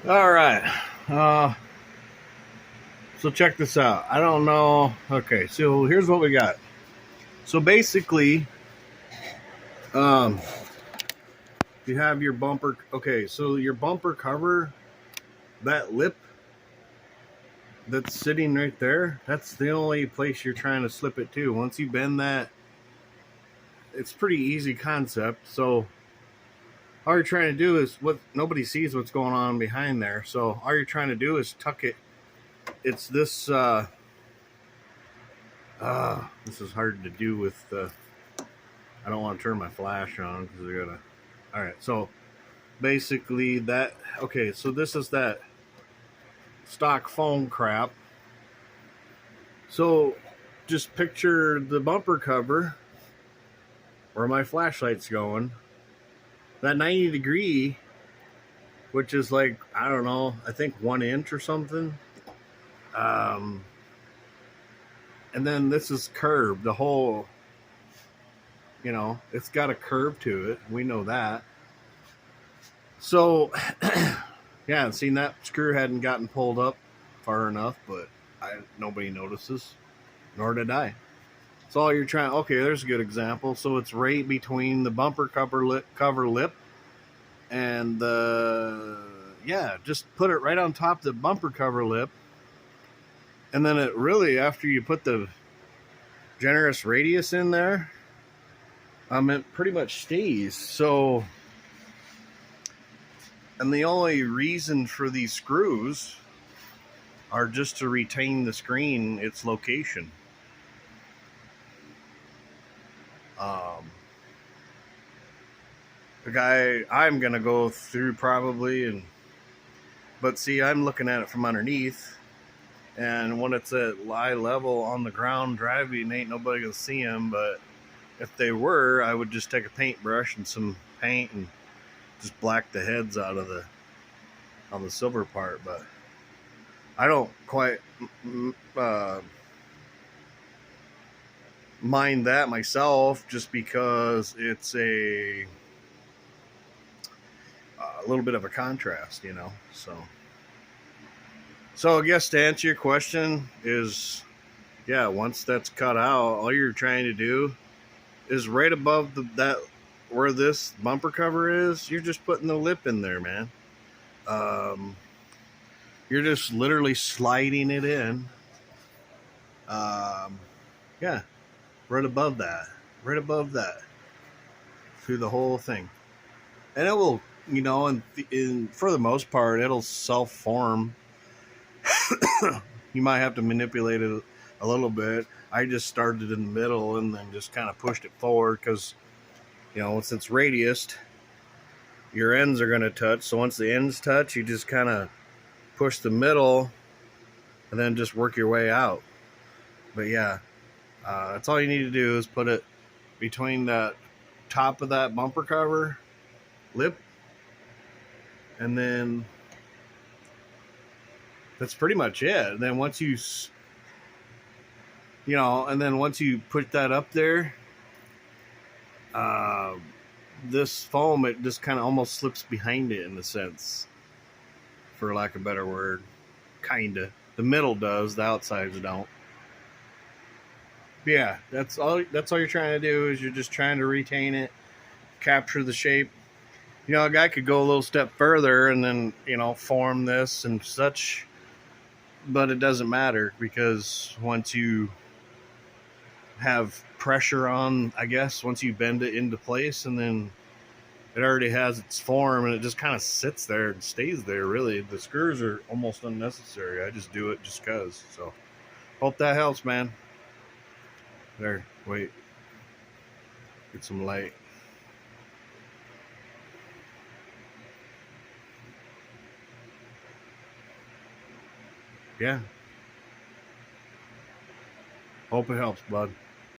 All right. Uh, so check this out. I don't know. Okay, so here's what we got. So basically, um, you have your bumper. Okay, so your bumper cover, that lip that's sitting right there, that's the only place you're trying to slip it to. Once you bend that, it's pretty easy concept. So all you're trying to do is what nobody sees what's going on behind there. So all you're trying to do is tuck it. It's this. This is hard to do with. I don't want to turn my flash on because I gotta. All right, so basically that. Okay, so this is that stock foam crap. So just picture the bumper cover where my flashlight's going. That 90-degree, which is like I don't know, I think 1 inch or something. Um, and then this is curved. The whole, it's got a curve to it. We know that. So, yeah, seen that screw hadn't gotten pulled up far enough, but nobody notices, nor did I. So all you're trying. Okay, there's a good example. So it's right between the bumper cover lip and the just put it right on top of the bumper cover lip, and then it really after you put the generous radius in there, it pretty much stays. So, and the only reason for these screws are just to retain the screen its location. The guy I'm gonna go through probably, but see, I'm looking at it from underneath, and when it's at eye level on the ground driving, ain't nobody gonna see him. But if they were, I would just take a paintbrush and some paint and just black the heads out of on the silver part. But I don't quite mind that myself, just because it's a little bit of a contrast. So I guess to answer your question is, yeah, once that's cut out, all you're trying to do is right above that where this bumper cover is. You're just putting the lip in there, man. You're just literally sliding it in. Um, yeah, right above that, through the whole thing, and it will, for the most part, it'll self form. You might have to manipulate it a little bit. I just started in the middle and then just kind of pushed it forward because, once it's radiused, your ends are going to touch. So once the ends touch, you just kind of push the middle and then just work your way out. But yeah, that's all you need to do is put it between the top of that bumper cover lip, and then that's pretty much it. And then once you put that up there, this foam, it just kind of almost slips behind it in a sense, for lack of a better word. Kinda. The middle does, the outsides don't. But yeah, that's all you're trying to do is you're just trying to retain it, capture the shape. A guy could go a little step further and then, form this and such, but it doesn't matter because once you have pressure on, I guess, once you bend it into place, and then it already has its form and it just kind of sits there and stays there. Really, the screws are almost unnecessary. I just do it just cause. So hope that helps, man. There, wait, get some light. Yeah, hope it helps, bud.